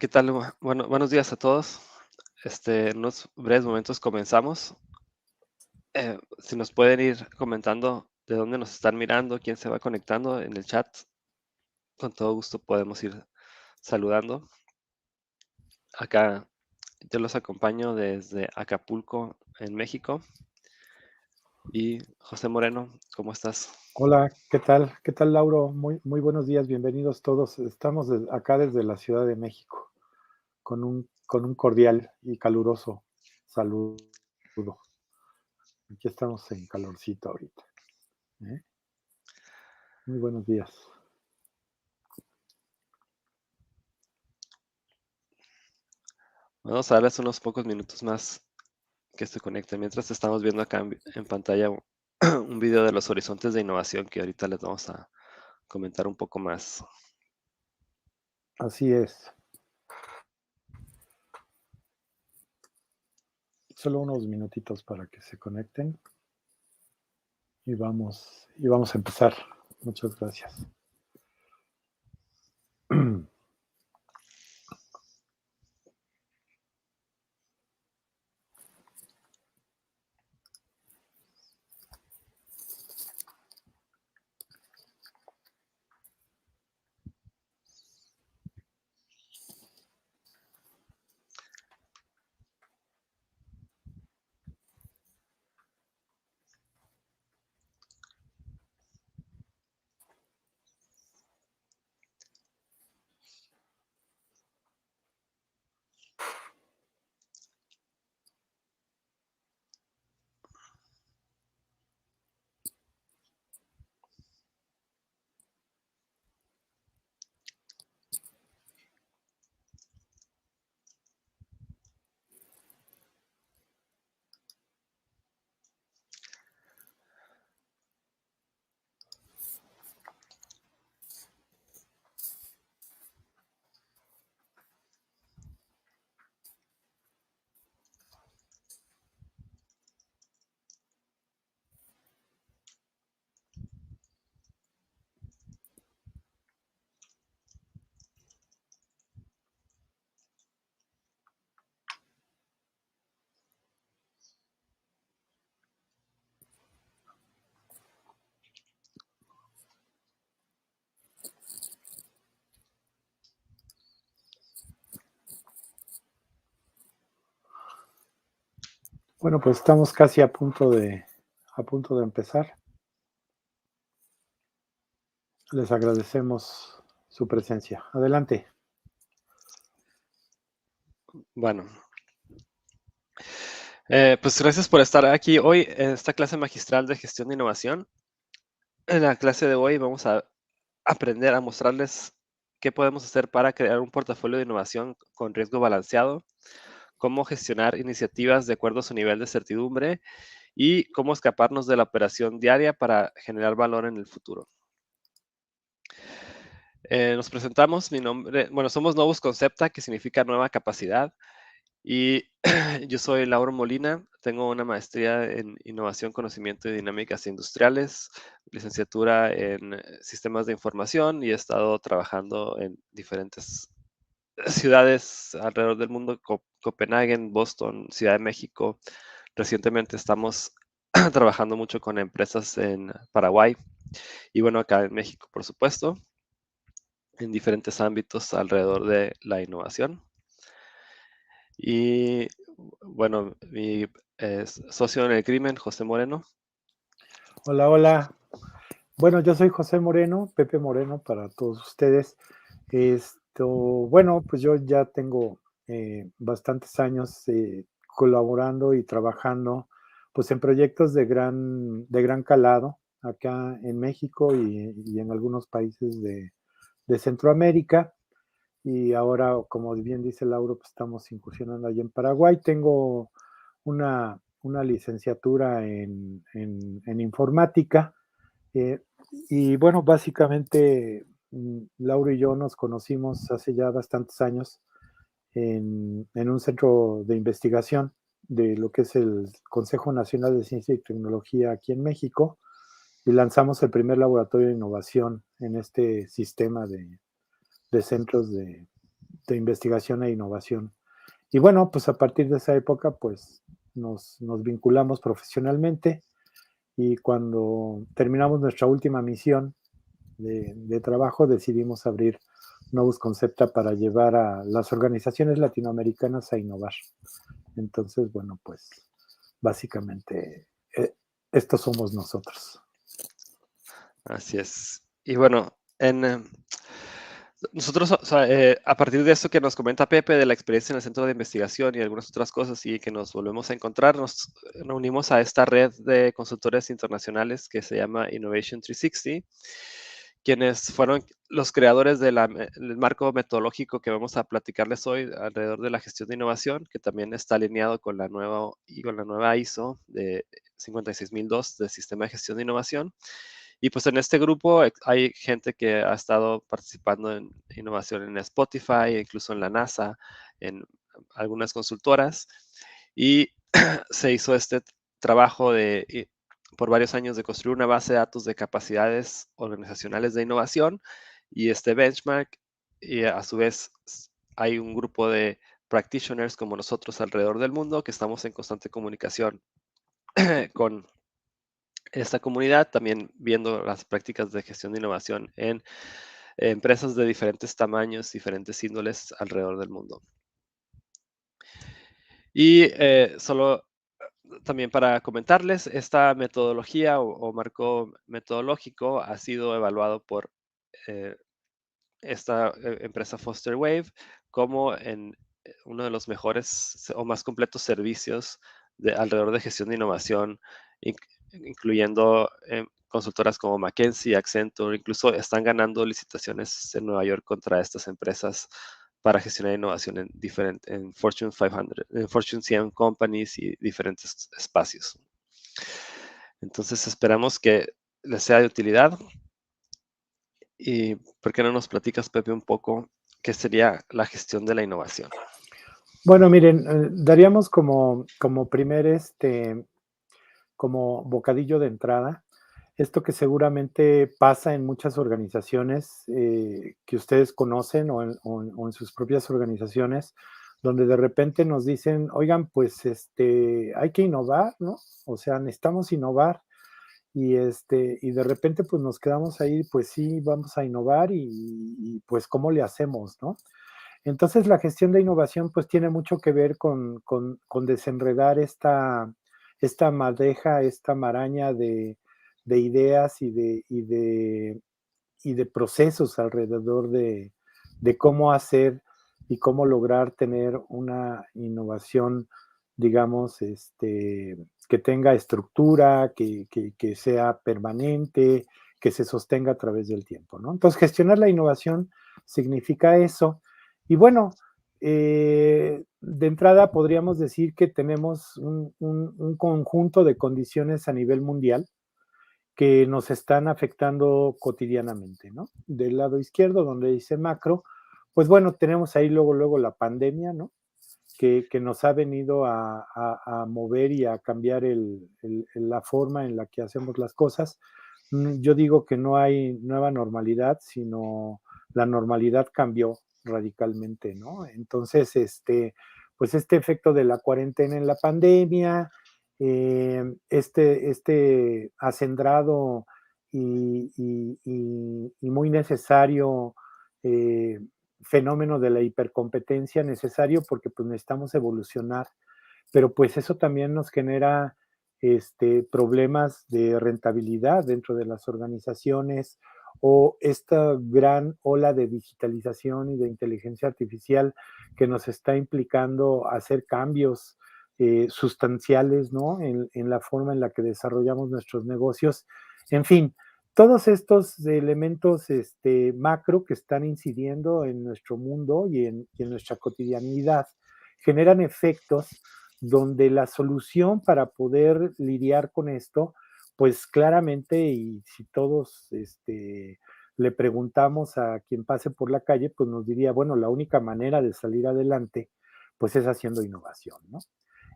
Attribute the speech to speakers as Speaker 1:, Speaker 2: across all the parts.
Speaker 1: ¿Qué tal? Bueno, buenos días a todos. En unos breves momentos comenzamos. Si nos pueden ir comentando de dónde nos están mirando, quién se va conectando en el chat, con todo gusto podemos ir saludando. Acá yo los acompaño desde Acapulco, en México. Y José Moreno, ¿cómo estás?
Speaker 2: Hola, ¿qué tal? ¿Qué tal, Lauro? Muy buenos días, bienvenidos todos. Estamos acá desde la Ciudad de México con un cordial y caluroso saludo. Aquí estamos en calorcito ahorita. ¿Eh? Muy buenos días.
Speaker 1: Vamos a darles unos pocos minutos más que se conecten. Mientras estamos viendo acá en pantalla un video de los horizontes de innovación que ahorita les vamos a comentar un poco más.
Speaker 2: Así es. Solo unos minutitos para que se conecten y vamos a empezar. Muchas gracias. Bueno, pues estamos casi a punto de empezar. Les agradecemos su presencia. Adelante.
Speaker 1: Bueno, pues gracias por estar aquí hoy en esta clase magistral de gestión de innovación. En la clase de hoy vamos a aprender a mostrarles qué podemos hacer para crear un portafolio de innovación con riesgo balanceado, cómo gestionar iniciativas de acuerdo a su nivel de certidumbre y cómo escaparnos de la operación diaria para generar valor en el futuro. Nos presentamos, mi nombre, bueno, somos Novus Concepta, que significa nueva capacidad, y yo soy Lauro Molina, tengo una maestría en innovación, conocimiento y dinámicas industriales, licenciatura en sistemas de información y he estado trabajando en diferentes ciudades alrededor del mundo, Copenhague, Boston, Ciudad de México. Recientemente estamos trabajando mucho con empresas en Paraguay y bueno, acá en México, por supuesto, en diferentes ámbitos alrededor de la innovación. Y bueno, mi socio en el crimen, José Moreno.
Speaker 2: Hola, hola. Bueno, yo soy José Moreno, Pepe Moreno para todos ustedes. Bueno, pues yo ya tengo bastantes años colaborando y trabajando pues en proyectos de gran calado acá en México y en algunos países de Centroamérica. Y ahora, como bien dice Lauro, pues estamos incursionando allí en Paraguay. Tengo una licenciatura en informática. eh, y bueno, básicamente Laura y yo nos conocimos hace ya bastantes años en un centro de investigación de lo que es el Consejo Nacional de Ciencia y Tecnología aquí en México y lanzamos el primer laboratorio de innovación en este sistema de centros investigación e innovación. Y bueno, pues a partir de esa época, pues nos vinculamos profesionalmente y cuando terminamos nuestra última misión de trabajo, decidimos abrir Novus Concepta para llevar a las organizaciones latinoamericanas a innovar. Entonces, bueno, pues básicamente estos somos nosotros.
Speaker 1: Así es. Y bueno, nosotros, o sea, a partir de esto que nos comenta Pepe, de la experiencia en el centro de investigación y algunas otras cosas, y que nos volvemos a encontrar, nos unimos a esta red de consultores internacionales que se llama Innovation 360, quienes fueron los creadores del marco metodológico que vamos a platicarles hoy alrededor de la gestión de innovación, que también está alineado con la nueva ISO de 56002 del Sistema de Gestión de Innovación. Y pues en este grupo hay gente que ha estado participando en innovación en Spotify, incluso en la NASA, en algunas consultoras. Y se hizo este trabajo por varios años de construir una base de datos de capacidades organizacionales de innovación y este benchmark. Y a su vez hay un grupo de practitioners como nosotros alrededor del mundo que estamos en constante comunicación con esta comunidad, también viendo las prácticas de gestión de innovación en empresas de diferentes tamaños, diferentes índoles alrededor del mundo. Y solo también para comentarles, esta metodología o marco metodológico ha sido evaluado por esta empresa Foster Wave como en uno de los mejores o más completos servicios alrededor de gestión de innovación, incluyendo consultoras como McKinsey, Accenture, incluso están ganando licitaciones en Nueva York contra estas empresas para gestionar innovación en Fortune 500, en Fortune 100 companies y diferentes espacios. Entonces esperamos que les sea de utilidad. ¿Y por qué no nos platicas, Pepe, un poco qué sería la gestión de la innovación?
Speaker 2: Bueno, miren, daríamos como primer como bocadillo de entrada, esto que seguramente pasa en muchas organizaciones que ustedes conocen o en sus propias organizaciones, donde de repente nos dicen, oigan, pues hay que innovar, ¿no? O sea, necesitamos innovar y de repente pues nos quedamos ahí, pues sí, vamos a innovar y pues cómo le hacemos, ¿no? Entonces la gestión de innovación pues tiene mucho que ver con desenredar esta madeja, esta maraña de ideas y de procesos alrededor de cómo hacer y cómo lograr tener una innovación, digamos, que tenga estructura, que sea permanente, que se sostenga a través del tiempo, ¿no? Entonces, gestionar la innovación significa eso. Y bueno, de entrada podríamos decir que tenemos un conjunto de condiciones a nivel mundial que nos están afectando cotidianamente, ¿no? Del lado izquierdo, donde dice macro, pues bueno, tenemos ahí luego la pandemia, ¿no? Que nos ha venido a mover y a cambiar la forma en la que hacemos las cosas. Yo digo que no hay nueva normalidad, sino la normalidad cambió radicalmente, ¿no? Entonces, pues este efecto de la cuarentena en la pandemia, acendrado y muy necesario fenómeno de la hipercompetencia necesario porque pues necesitamos evolucionar, pero pues eso también nos genera problemas de rentabilidad dentro de las organizaciones o esta gran ola de digitalización y de inteligencia artificial que nos está implicando hacer cambios sustanciales, ¿no? En la forma en la que desarrollamos nuestros negocios. En fin, todos estos elementos macro que están incidiendo en nuestro mundo y en nuestra cotidianidad generan efectos donde la solución para poder lidiar con esto, pues claramente, y si todos le preguntamos a quien pase por la calle, pues nos diría, bueno, la única manera de salir adelante, pues es haciendo innovación, ¿no?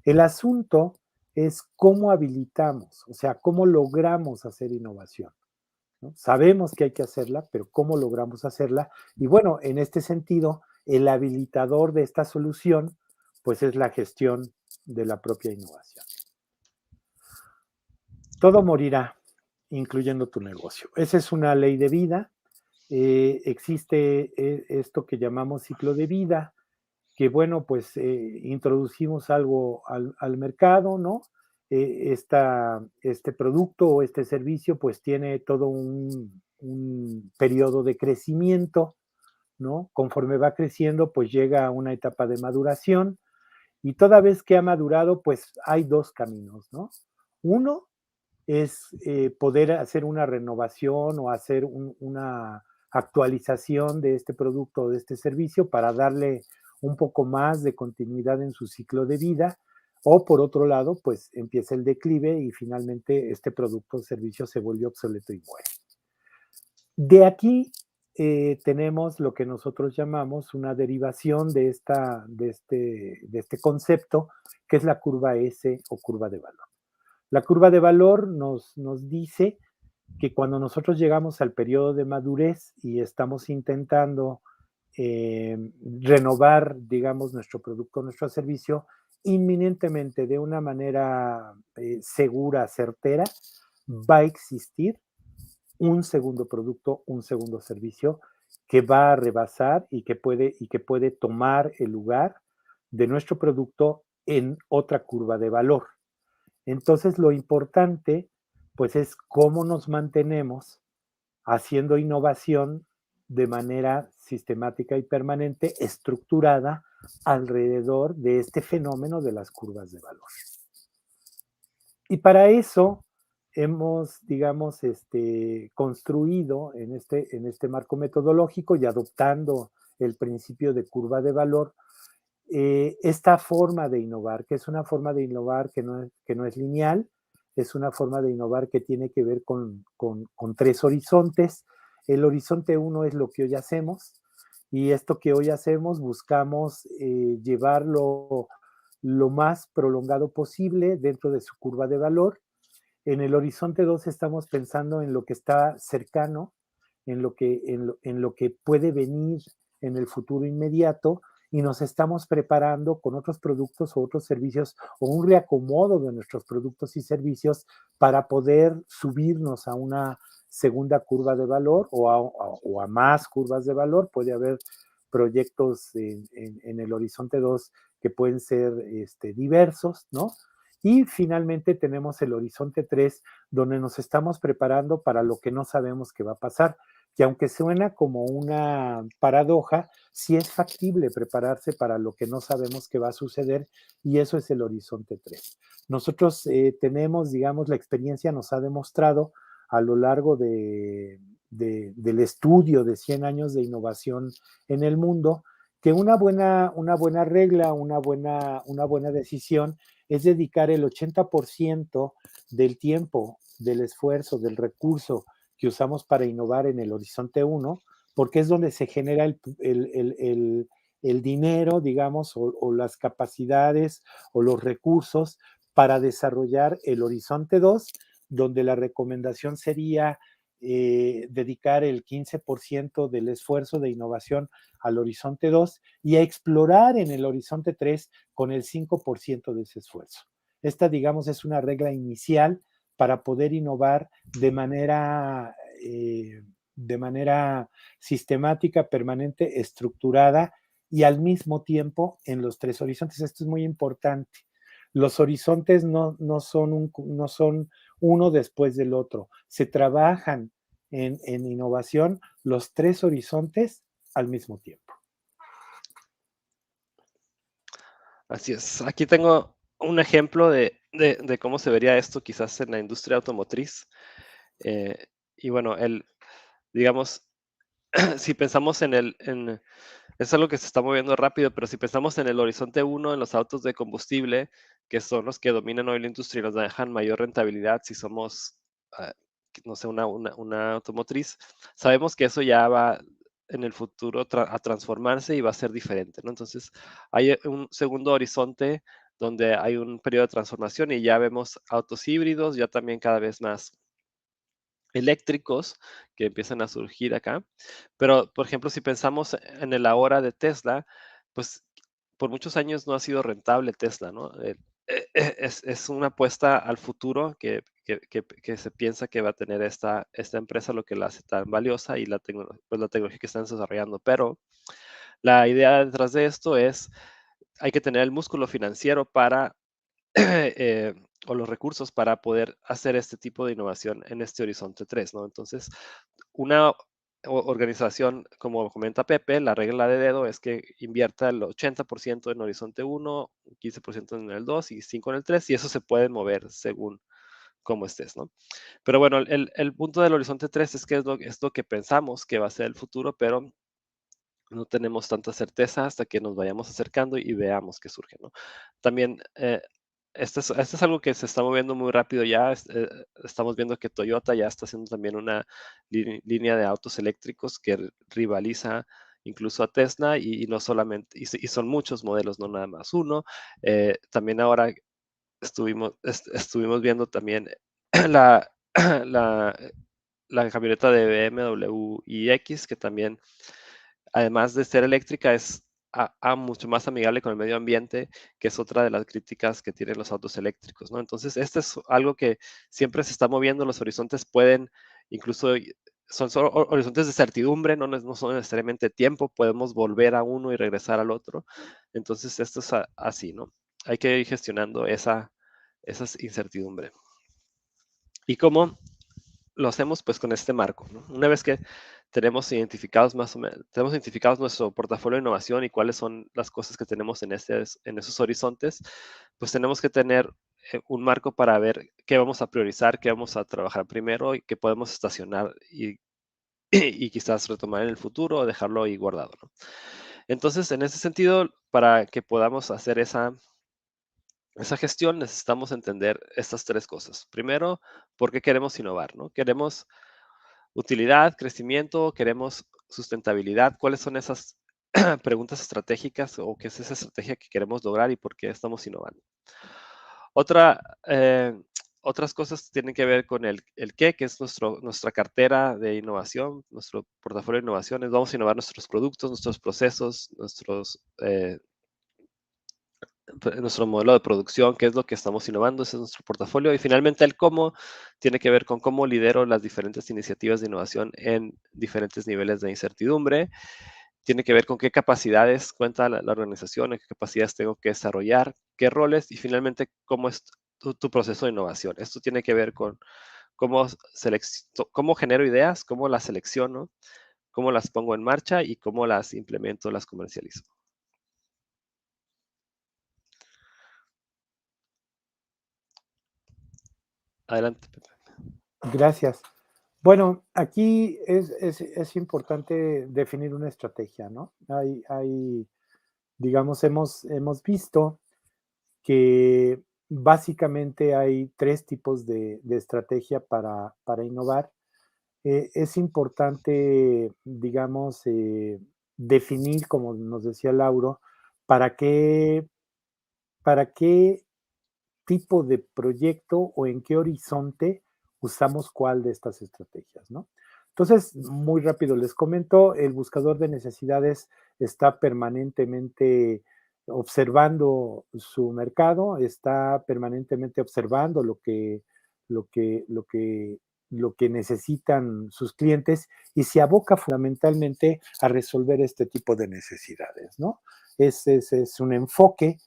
Speaker 2: El asunto es cómo habilitamos, o sea, cómo logramos hacer innovación, ¿no? Sabemos que hay que hacerla, pero cómo logramos hacerla. Y bueno, en este sentido, el habilitador de esta solución, pues es la gestión de la propia innovación. Todo morirá, incluyendo tu negocio. Esa es una ley de vida. Existe esto que llamamos ciclo de vida, que bueno, pues introducimos algo al mercado, ¿no? Este producto o este servicio pues tiene todo un periodo de crecimiento, ¿no? Conforme va creciendo pues llega a una etapa de maduración y toda vez que ha madurado pues hay dos caminos, ¿no? Uno es poder hacer una renovación o hacer una actualización de este producto o de este servicio para darle un poco más de continuidad en su ciclo de vida, o por otro lado, pues empieza el declive y finalmente este producto o servicio se vuelve obsoleto y muere. De aquí tenemos lo que nosotros llamamos una derivación de este concepto, que es la curva S o curva de valor. La curva de valor nos dice que cuando nosotros llegamos al periodo de madurez y estamos intentando renovar, digamos, nuestro producto, nuestro servicio, inminentemente, de una manera segura, certera, va a existir un segundo producto, un segundo servicio que va a rebasar y que puede tomar el lugar de nuestro producto en otra curva de valor. Entonces, lo importante, pues, es cómo nos mantenemos haciendo innovación de manera sistemática y permanente, estructurada alrededor de este fenómeno de las curvas de valor. Y para eso hemos, digamos, construido en este marco metodológico y adoptando el principio de curva de valor, esta forma de innovar, que es una forma de innovar que no es lineal, es una forma de innovar que tiene que ver con tres horizontes. El horizonte uno es lo que hoy hacemos, y esto que hoy hacemos buscamos llevarlo lo más prolongado posible dentro de su curva de valor. En el horizonte 2 estamos pensando en lo que está cercano, en lo que puede venir en el futuro inmediato, y nos estamos preparando con otros productos o otros servicios o un reacomodo de nuestros productos y servicios para poder subirnos a una segunda curva de valor o a más curvas de valor. Puede haber proyectos en el horizonte 2 que pueden ser diversos, ¿no? Y finalmente tenemos el horizonte 3, donde nos estamos preparando para lo que no sabemos que va a pasar, que aunque suena como una paradoja, sí es factible prepararse para lo que no sabemos que va a suceder, y eso es el horizonte 3. Nosotros tenemos, digamos, la experiencia nos ha demostrado a lo largo del estudio de 100 años de innovación en el mundo, que una buena regla, una buena decisión es dedicar el 80% del tiempo, del esfuerzo, del recurso que usamos para innovar en el horizonte 1, porque es donde se genera el dinero, digamos, o las capacidades o los recursos para desarrollar el horizonte 2, donde la recomendación sería dedicar el 15% del esfuerzo de innovación al horizonte 2 y a explorar en el horizonte 3 con el 5% de ese esfuerzo. Esta, digamos, es una regla inicial para poder innovar de manera sistemática, permanente, estructurada y al mismo tiempo en los tres horizontes. Esto es muy importante. Los horizontes no son uno después del otro. Se trabajan en innovación los tres horizontes al mismo tiempo.
Speaker 1: Así es. Aquí tengo un ejemplo de cómo se vería esto quizás en la industria automotriz. Y bueno, digamos, si pensamos es algo que se está moviendo rápido, pero si pensamos en el horizonte uno, en los autos de combustible, que son los que dominan hoy la industria y nos dejan mayor rentabilidad si somos, ah, no sé, una automotriz, sabemos que eso ya va en el futuro a transformarse y va a ser diferente, ¿no? Entonces, hay un segundo horizonte donde hay un periodo de transformación y ya vemos autos híbridos, ya también cada vez más eléctricos que empiezan a surgir acá. Pero, por ejemplo, si pensamos en el ahora de Tesla, pues por muchos años no ha sido rentable Tesla, ¿no? Es una apuesta al futuro que se piensa que va a tener esta empresa, lo que la hace tan valiosa y pues la tecnología que están desarrollando. Pero la idea detrás de esto es, hay que tener el músculo financiero para o los recursos para poder hacer este tipo de innovación en este horizonte 3, ¿no? Entonces, una organización, como comenta Pepe, la regla de dedo es que invierta el 80% en horizonte 1, 15% en el 2 y 5 en el 3, y eso se puede mover según cómo estés, ¿no? Pero bueno, el punto del horizonte 3 es que es lo que pensamos que va a ser el futuro, pero no tenemos tanta certeza hasta que nos vayamos acercando y veamos qué surge, ¿no? También, esto es algo que se está moviendo muy rápido ya. Estamos viendo que Toyota ya está haciendo también una línea de autos eléctricos que rivaliza incluso a Tesla y no solamente, y son muchos modelos, no nada más uno. También ahora estuvimos viendo también la, la, la camioneta de BMW iX, que también, además de ser eléctrica, es mucho más amigable con el medio ambiente, que es otra de las críticas que tienen los autos eléctricos, ¿no? Entonces, este es algo que siempre se está moviendo, los horizontes pueden, incluso son solo horizontes de certidumbre, no son necesariamente tiempo, podemos volver a uno y regresar al otro. Entonces, esto es así, ¿no? Hay que ir gestionando esa incertidumbre. ¿Y cómo lo hacemos? Pues con este marco, ¿no? Una vez que tenemos identificados nuestro portafolio de innovación y cuáles son las cosas que tenemos en esos horizontes, pues tenemos que tener un marco para ver qué vamos a priorizar, qué vamos a trabajar primero y qué podemos estacionar y quizás retomar en el futuro o dejarlo ahí guardado, ¿no? Entonces, en ese sentido, para que podamos hacer esa gestión, necesitamos entender estas tres cosas. Primero, ¿por qué queremos innovar, no? Queremos utilidad, crecimiento, queremos sustentabilidad. ¿Cuáles son esas preguntas estratégicas o qué es esa estrategia que queremos lograr y por qué estamos innovando? Otra, otras cosas tienen que ver con el qué, que es nuestra cartera de innovación, nuestro portafolio de innovaciones. Vamos a innovar nuestros productos, nuestros procesos, nuestro modelo de producción, qué es lo que estamos innovando, ese es nuestro portafolio. Y finalmente el cómo tiene que ver con cómo lidero las diferentes iniciativas de innovación en diferentes niveles de incertidumbre. Tiene que ver con qué capacidades cuenta la organización, en qué capacidades tengo que desarrollar, qué roles y finalmente cómo es tu proceso de innovación. Esto tiene que ver con cómo, cómo genero ideas, cómo las selecciono, cómo las pongo en marcha y cómo las implemento, las comercializo. Adelante, Pepe.
Speaker 2: Gracias. Bueno, aquí es importante definir una estrategia, ¿no? Digamos, hemos visto que básicamente hay tres tipos de estrategia para innovar. Es importante, digamos, definir, como nos decía Lauro, para qué, para qué tipo de proyecto o en qué horizonte usamos cuál de estas estrategias, ¿no? Entonces, muy rápido les comento, el buscador de necesidades está permanentemente observando su mercado, está permanentemente observando lo que, lo que, lo que necesitan sus clientes y se aboca fundamentalmente a resolver este tipo de necesidades, ¿no? Es un enfoque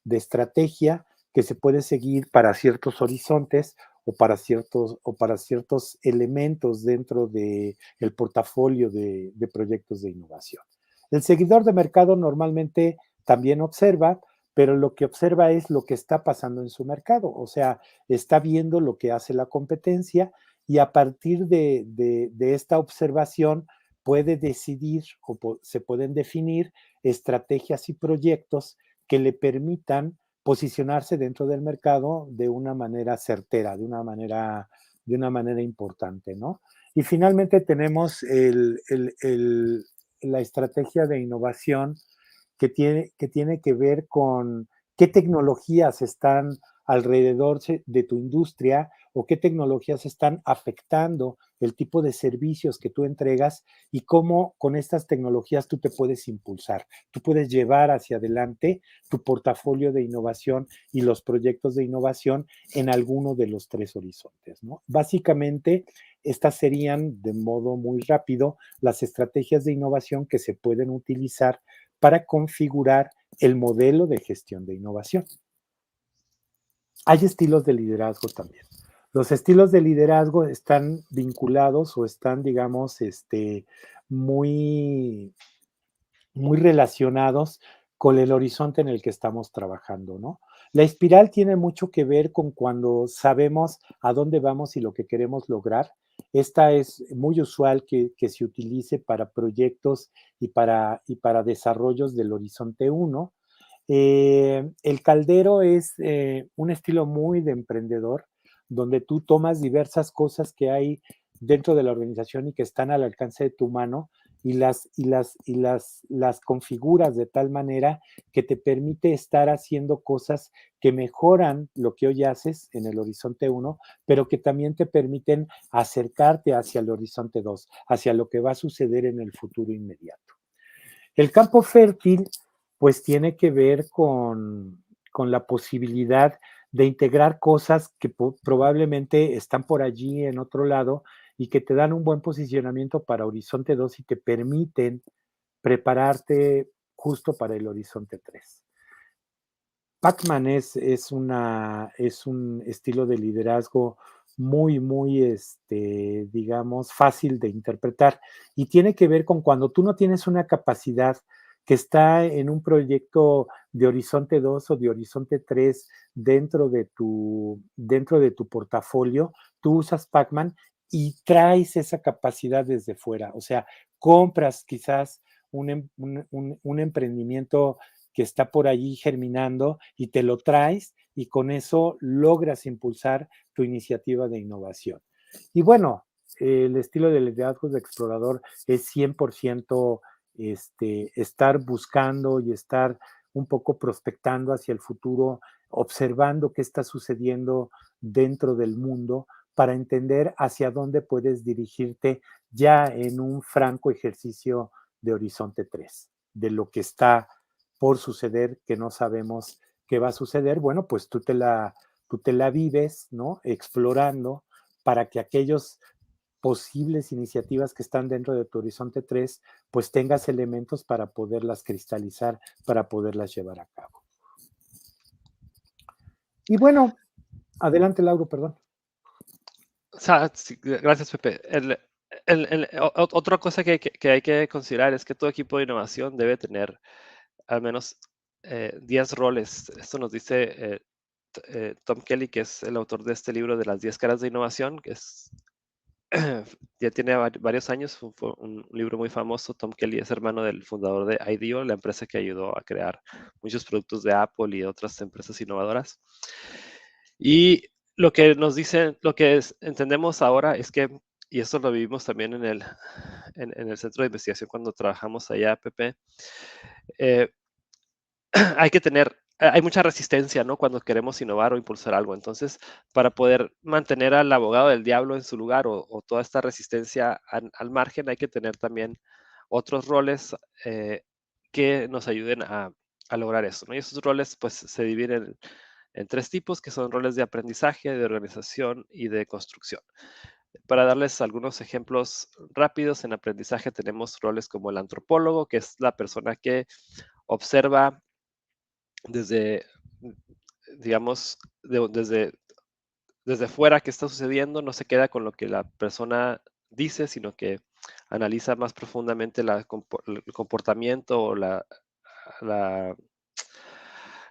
Speaker 2: de estrategia que se puede seguir para ciertos horizontes o para ciertos elementos dentro del portafolio de proyectos de innovación. El seguidor de mercado normalmente también observa, pero lo que observa es lo que está pasando en su mercado, o sea, está viendo lo que hace la competencia y a partir de esta observación puede decidir o se pueden definir estrategias y proyectos que le permitan posicionarse dentro del mercado de una manera certera, de una manera importante, ¿no? Y finalmente tenemos la estrategia de innovación que tiene que ver con qué tecnologías están alrededor de tu industria o qué tecnologías están afectando el tipo de servicios que tú entregas y cómo con estas tecnologías tú te puedes impulsar. Tú puedes llevar hacia adelante tu portafolio de innovación y los proyectos de innovación en alguno de los tres horizontes, ¿no? Básicamente, estas serían, de modo muy rápido, las estrategias de innovación que se pueden utilizar para configurar el modelo de gestión de innovación. Hay estilos de liderazgo también. Los estilos de liderazgo están vinculados o están, digamos, muy, muy relacionados con el horizonte en el que estamos trabajando, ¿no? La espiral tiene mucho que ver con cuando sabemos a dónde vamos y lo que queremos lograr. Esta es muy usual que se utilice para proyectos y para desarrollos del horizonte 1. El caldero es un estilo muy de emprendedor, donde tú tomas diversas cosas que hay dentro de la organización y que están al alcance de tu mano y las configuras de tal manera que te permite estar haciendo cosas que mejoran lo que hoy haces en el horizonte 1, pero que también te permiten acercarte hacia el horizonte 2, hacia lo que va a suceder en el futuro inmediato. El campo fértil, pues tiene que ver con la posibilidad de integrar cosas que probablemente están por allí en otro lado y que te dan un buen posicionamiento para Horizonte 2 y te permiten prepararte justo para el Horizonte 3. Pac-Man es un estilo de liderazgo muy, muy, digamos, fácil de interpretar y tiene que ver con cuando tú no tienes una capacidad que está en un proyecto de Horizonte 2 o de Horizonte 3 dentro de tu portafolio, tú usas Pac-Man y traes esa capacidad desde fuera. O sea, compras quizás un emprendimiento que está por allí germinando y te lo traes y con eso logras impulsar tu iniciativa de innovación. Y bueno, el estilo de liderazgo de explorador es 100% estar buscando y estar un poco prospectando hacia el futuro, observando qué está sucediendo dentro del mundo para entender hacia dónde puedes dirigirte ya en un franco ejercicio de Horizonte 3, de lo que está por suceder, que no sabemos qué va a suceder. Bueno, pues tú te la vives, ¿no? Explorando para que aquellos posibles iniciativas que están dentro de tu Horizonte 3, pues tengas elementos para poderlas cristalizar, para poderlas llevar a cabo. Y bueno, adelante, Lauro, perdón.
Speaker 1: O sea, sí, gracias, Pepe. Otra cosa que hay que considerar es que todo equipo de innovación debe tener al menos 10 roles. Esto nos dice Tom Kelly, que es el autor de este libro de las 10 caras de innovación, que es, ya tiene varios años, fue un libro muy famoso. Tom Kelly es hermano del fundador de IDEO, la empresa que ayudó a crear muchos productos de Apple y otras empresas innovadoras. Y lo que nos dicen, lo que entendemos ahora es que, y esto lo vivimos también en el centro de investigación cuando trabajamos allá, Pepe, eh, hay mucha resistencia, ¿no? Cuando queremos innovar o impulsar algo. Entonces, para poder mantener al abogado del diablo en su lugar o toda esta resistencia al margen, hay que tener también otros roles que nos ayuden a lograr eso, ¿no? Y esos roles, pues, se dividen en tres tipos, que son roles de aprendizaje, de organización y de construcción. Para darles algunos ejemplos rápidos, en aprendizaje tenemos roles como el antropólogo, que es la persona que observa desde, digamos, desde fuera qué está sucediendo, no se queda con lo que la persona dice, sino que analiza más profundamente el comportamiento o la,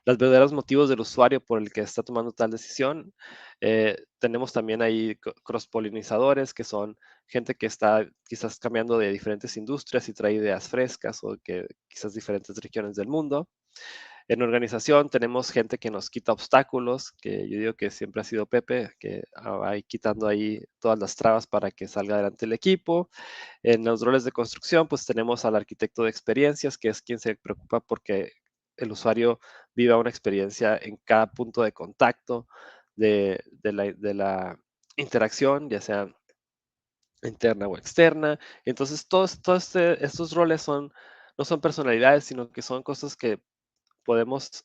Speaker 1: los verdaderos motivos del usuario por el que está tomando tal decisión. Tenemos también ahí cross-polinizadores, que son gente que está quizás cambiando de diferentes industrias y trae ideas frescas o que quizás diferentes regiones del mundo. En organización tenemos gente que nos quita obstáculos, que yo digo que siempre ha sido Pepe, que va quitando ahí todas las trabas para que salga adelante el equipo. En los roles de construcción, pues tenemos al arquitecto de experiencias, que es quien se preocupa porque el usuario viva una experiencia en cada punto de contacto de la interacción, ya sea interna o externa. Entonces, estos roles no son personalidades, sino que son cosas que podemos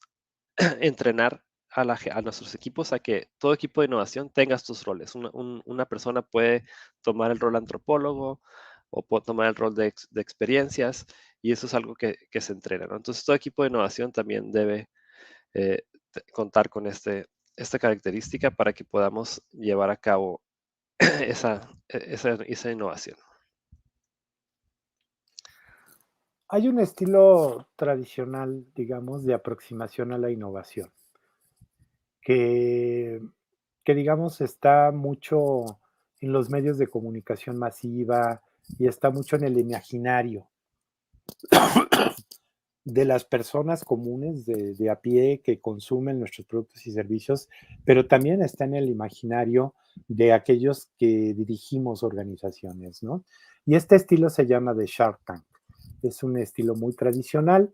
Speaker 1: entrenar a nuestros equipos a que todo equipo de innovación tenga estos roles. Una persona puede tomar el rol antropólogo o puede tomar el rol de experiencias y eso es algo que se entrena, ¿no? Entonces, todo equipo de innovación también debe contar con esta característica para que podamos llevar a cabo esa innovación.
Speaker 2: Hay un estilo tradicional, digamos, de aproximación a la innovación, que, que digamos está mucho en los medios de comunicación masiva y está mucho en el imaginario de las personas comunes de a pie que consumen nuestros productos y servicios, pero también está en el imaginario de aquellos que dirigimos organizaciones, ¿no? Y este estilo se llama de Shark Tank. Es un estilo muy tradicional,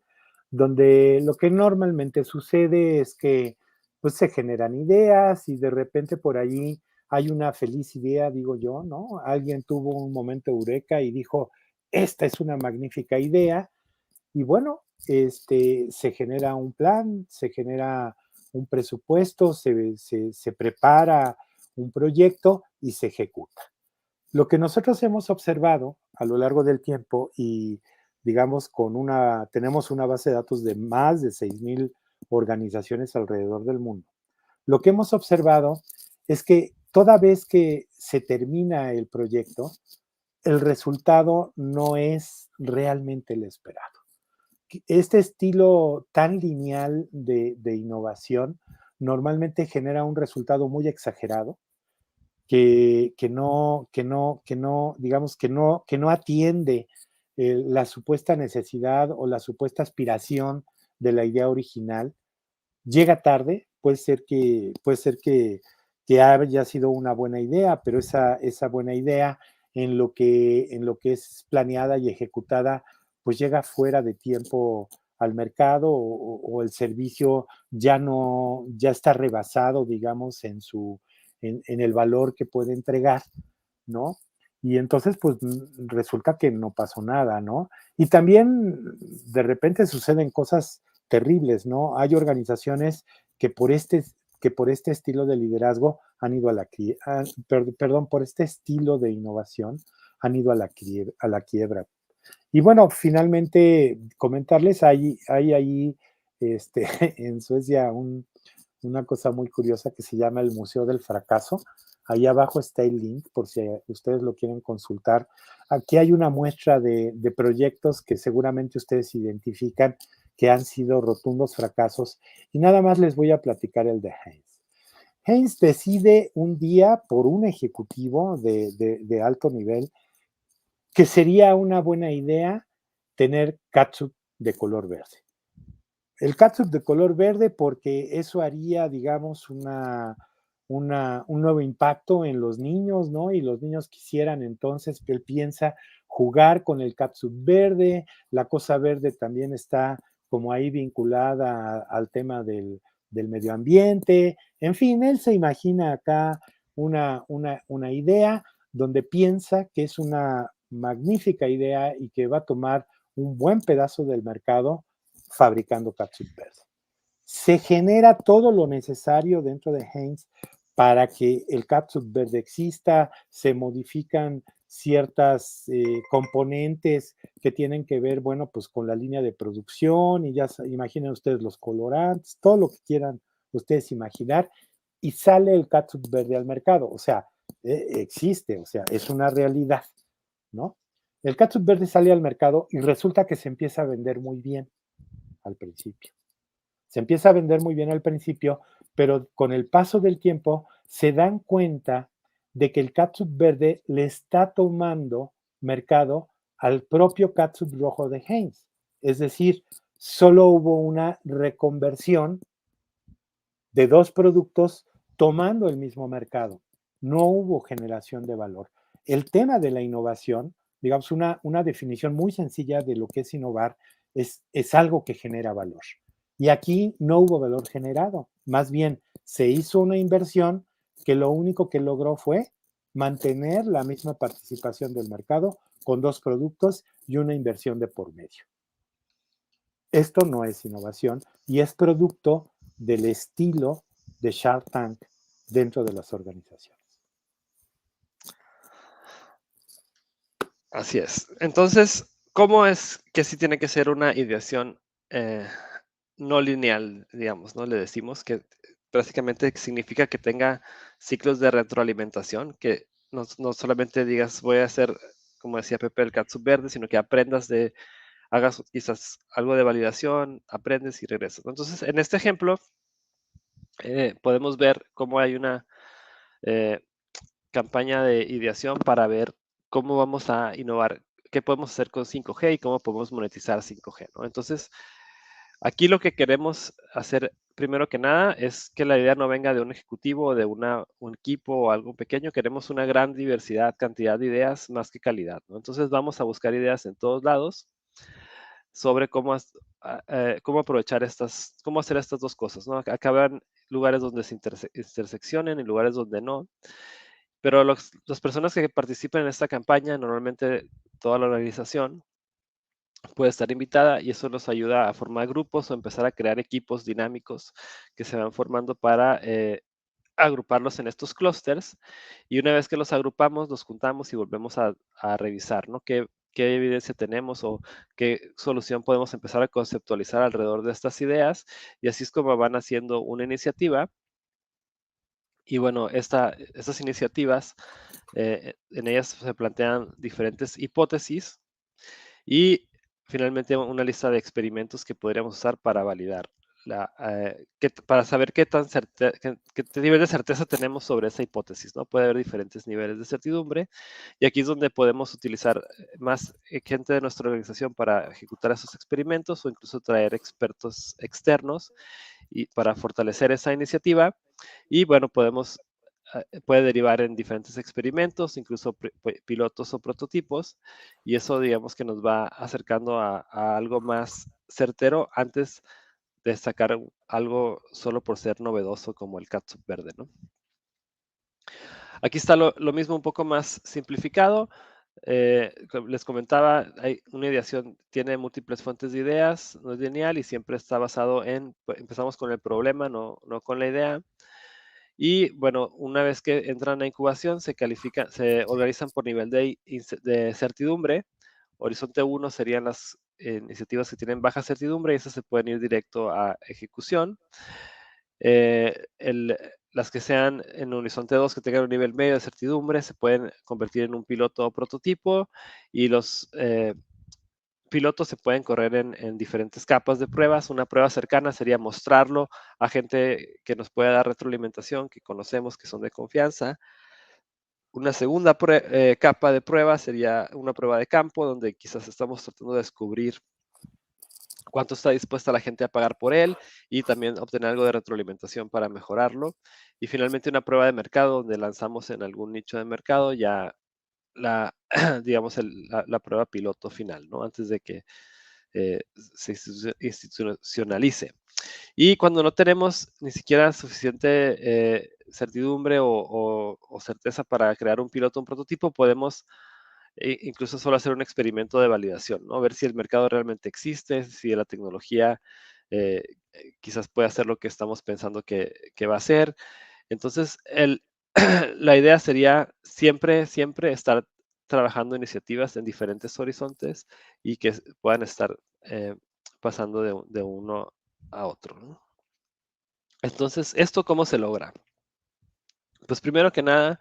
Speaker 2: donde lo que normalmente sucede es que pues se generan ideas y de repente por ahí hay una feliz idea, digo yo, ¿no? Alguien tuvo un momento eureka y dijo, esta es una magnífica idea, y bueno, se genera un plan, se genera un presupuesto, se prepara un proyecto y se ejecuta. Lo que nosotros hemos observado a lo largo del tiempo y digamos tenemos una base de datos de más de 6,000 organizaciones alrededor del mundo. Lo que hemos observado es que toda vez que se termina el proyecto, el resultado no es realmente el esperado. Este estilo tan lineal de innovación normalmente genera un resultado muy exagerado digamos, que no atiende la supuesta necesidad o la supuesta aspiración de la idea original. Llega tarde, que haya sido una buena idea, pero esa buena idea en lo que es planeada y ejecutada, pues llega fuera de tiempo al mercado o el servicio ya está rebasado, digamos, en el valor que puede entregar, ¿no? Y entonces, pues resulta que no pasó nada, ¿no? Y también de repente suceden cosas terribles, ¿no? Hay organizaciones que por este, que por este estilo de liderazgo han ido a perdón, por este estilo de innovación han ido a la quiebra. Y bueno, finalmente comentarles, hay ahí en Suecia una cosa muy curiosa que se llama el Museo del Fracaso. Ahí abajo está el link por si ustedes lo quieren consultar. Aquí hay una muestra de proyectos que seguramente ustedes identifican que han sido rotundos fracasos. Y nada más les voy a platicar el de Heinz. Heinz decide un día por un ejecutivo de alto nivel que sería una buena idea tener catsup de color verde. El catsup de color verde porque eso haría, digamos, un nuevo impacto en los niños, ¿no? Y los niños quisieran entonces, que él piensa, jugar con el catsup verde. La cosa verde también está como ahí vinculada al tema del medio ambiente. En fin, él se imagina acá una idea donde piensa que es una magnífica idea y que va a tomar un buen pedazo del mercado fabricando catsup verde. Se genera todo lo necesario dentro de Heinz para que el catsup verde exista, se modifican ciertas componentes que tienen que ver, bueno, pues con la línea de producción y ya imaginen ustedes los colorantes, todo lo que quieran ustedes imaginar y sale el catsup verde al mercado, o sea, existe, o sea, es una realidad, ¿no? El catsup verde sale al mercado y resulta que se empieza a vender muy bien al principio. Se empieza a vender muy bien al principio, pero con el paso del tiempo se dan cuenta de que el catsup verde le está tomando mercado al propio catsup rojo de Heinz. Es decir, solo hubo una reconversión de dos productos tomando el mismo mercado. No hubo generación de valor. El tema de la innovación, digamos, una definición muy sencilla de lo que es innovar, es algo que genera valor. Y aquí no hubo valor generado. Más bien, se hizo una inversión que lo único que logró fue mantener la misma participación del mercado con 2 productos y una inversión de por medio. Esto no es innovación y es producto del estilo de Shark Tank dentro de las organizaciones.
Speaker 1: Así es. Entonces, ¿cómo es que sí tiene que ser una ideación no lineal, digamos, ¿no? Le decimos que básicamente significa que tenga ciclos de retroalimentación, que no solamente digas voy a hacer, como decía Pepe, el catsup verde, sino que aprendas hagas quizás algo de validación, aprendes y regresas, ¿no? Entonces, en este ejemplo, podemos ver cómo hay una eh, campaña de ideación para ver cómo vamos a innovar, qué podemos hacer con 5G y cómo podemos monetizar 5G, ¿no? Entonces, aquí lo que queremos hacer primero que nada es que la idea no venga de un ejecutivo o de un equipo o algo pequeño. Queremos una gran diversidad, cantidad de ideas más que calidad, ¿no? Entonces vamos a buscar ideas en todos lados sobre cómo aprovechar cómo hacer estas dos cosas, ¿no? Acá habrán lugares donde se interseccionen y lugares donde no. Pero las personas que participen en esta campaña, normalmente toda la organización puede estar invitada y eso nos ayuda a formar grupos o empezar a crear equipos dinámicos que se van formando para agruparlos en estos clústeres. Y una vez que los agrupamos, los juntamos y volvemos a revisar, ¿no? ¿Qué evidencia tenemos o qué solución podemos empezar a conceptualizar alrededor de estas ideas? Y así es como van haciendo una iniciativa. Y bueno, estas iniciativas, en ellas se plantean diferentes hipótesis y finalmente una lista de experimentos que podríamos usar para validar, para saber qué nivel de certeza tenemos sobre esa hipótesis, ¿no? Puede haber diferentes niveles de certidumbre y aquí es donde podemos utilizar más gente de nuestra organización para ejecutar esos experimentos o incluso traer expertos externos y para fortalecer esa iniciativa. Y bueno, puede derivar en diferentes experimentos, incluso pilotos o prototipos, y eso digamos que nos va acercando a algo más certero antes de sacar algo solo por ser novedoso como el catsup verde, ¿no? Aquí está lo mismo un poco más simplificado. Como les comentaba, hay una ideación tiene múltiples fuentes de ideas, no es lineal y siempre está basado empezamos con el problema, no con la idea. Y bueno, una vez que entran a incubación, se organizan por nivel de certidumbre. Horizonte 1 serían las iniciativas que tienen baja certidumbre y esas se pueden ir directo a ejecución. Las que sean en horizonte 2 que tengan un nivel medio de certidumbre se pueden convertir en un piloto o prototipo y los pilotos se pueden correr en diferentes capas de pruebas. Una prueba cercana sería mostrarlo a gente que nos pueda dar retroalimentación, que conocemos, que son de confianza. Una segunda capa de prueba sería una prueba de campo, donde quizás estamos tratando de descubrir cuánto está dispuesta la gente a pagar por él y también obtener algo de retroalimentación para mejorarlo. Y finalmente una prueba de mercado, donde lanzamos en algún nicho de mercado ya digamos, la prueba piloto final, ¿no? Antes de que se institucionalice. Y cuando no tenemos ni siquiera suficiente certidumbre o certeza para crear un piloto, un prototipo, podemos incluso solo hacer un experimento de validación, ¿no? Ver si el mercado realmente existe, si la tecnología eh, quizás puede hacer lo que estamos pensando que va a hacer. Entonces, la idea sería siempre estar trabajando iniciativas en diferentes horizontes y que puedan estar pasando de uno a otro, ¿no? Entonces, ¿esto cómo se logra? Pues primero que nada,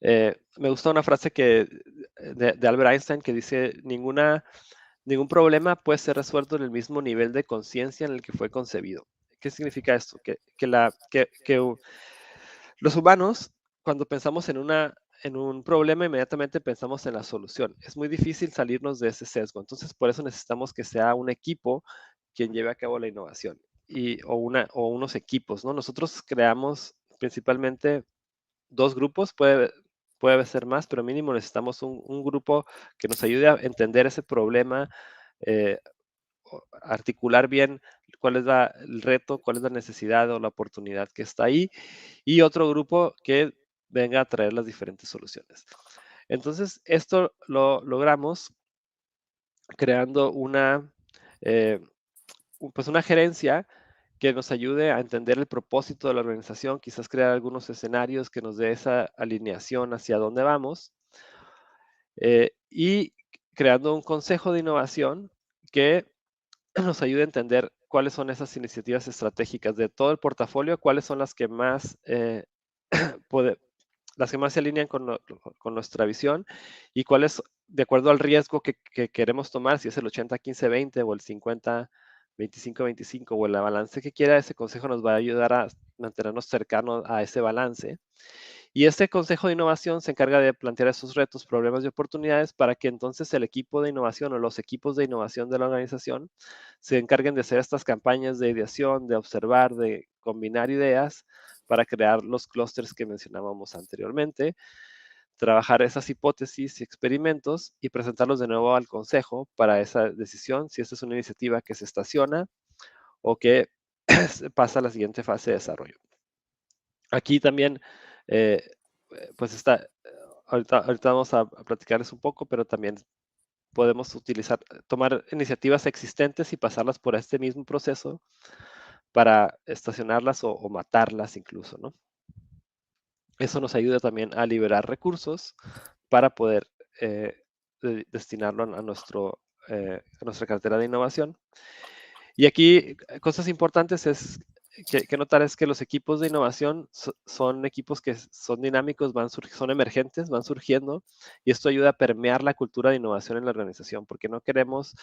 Speaker 1: me gusta una frase de Albert Einstein que dice, ningún problema puede ser resuelto en el mismo nivel de conciencia en el que fue concebido. ¿Qué significa esto? Que los humanos, cuando pensamos en un problema, inmediatamente pensamos en la solución. Es muy difícil salirnos de ese sesgo. Entonces, por eso necesitamos que sea un equipo quien lleve a cabo la innovación o unos equipos, ¿no? Nosotros creamos principalmente dos grupos, puede ser más, pero mínimo necesitamos un grupo que nos ayude a entender ese problema, eh, articular bien cuál es el reto, cuál es la necesidad o la oportunidad que está ahí, y otro grupo que venga a traer las diferentes soluciones. Entonces, esto lo logramos creando eh, pues una gerencia que nos ayude a entender el propósito de la organización, quizás crear algunos escenarios que nos dé esa alineación hacia dónde vamos, y creando un consejo de innovación que nos ayude a entender cuáles son esas iniciativas estratégicas de todo el portafolio, cuáles son las que más, pode- las que más se alinean con nuestra visión y cuáles, de acuerdo al riesgo que queremos tomar, si es el 80-15-20 o el 50-25-25 o el balance que quiera, ese consejo nos va a ayudar a mantenernos cercanos a ese balance. Y este consejo de innovación se encarga de plantear esos retos, problemas y oportunidades para que entonces el equipo de innovación o los equipos de innovación de la organización se encarguen de hacer estas campañas de ideación, de observar, de combinar ideas para crear los clústeres que mencionábamos anteriormente, trabajar esas hipótesis y experimentos y presentarlos de nuevo al consejo para esa decisión, si esta es una iniciativa que se estaciona o que pasa a la siguiente fase de desarrollo. Aquí también, eh, pues está, ahorita vamos a platicarles un poco, pero también podemos utilizar, tomar iniciativas existentes y pasarlas por este mismo proceso para estacionarlas o matarlas incluso, ¿no? Eso nos ayuda también a liberar recursos para poder destinarlo a nuestra cartera de innovación. Y aquí cosas importantes que notar es que los equipos de innovación son equipos que son dinámicos, son emergentes, van surgiendo, y esto ayuda a permear la cultura de innovación en la organización, porque no queremos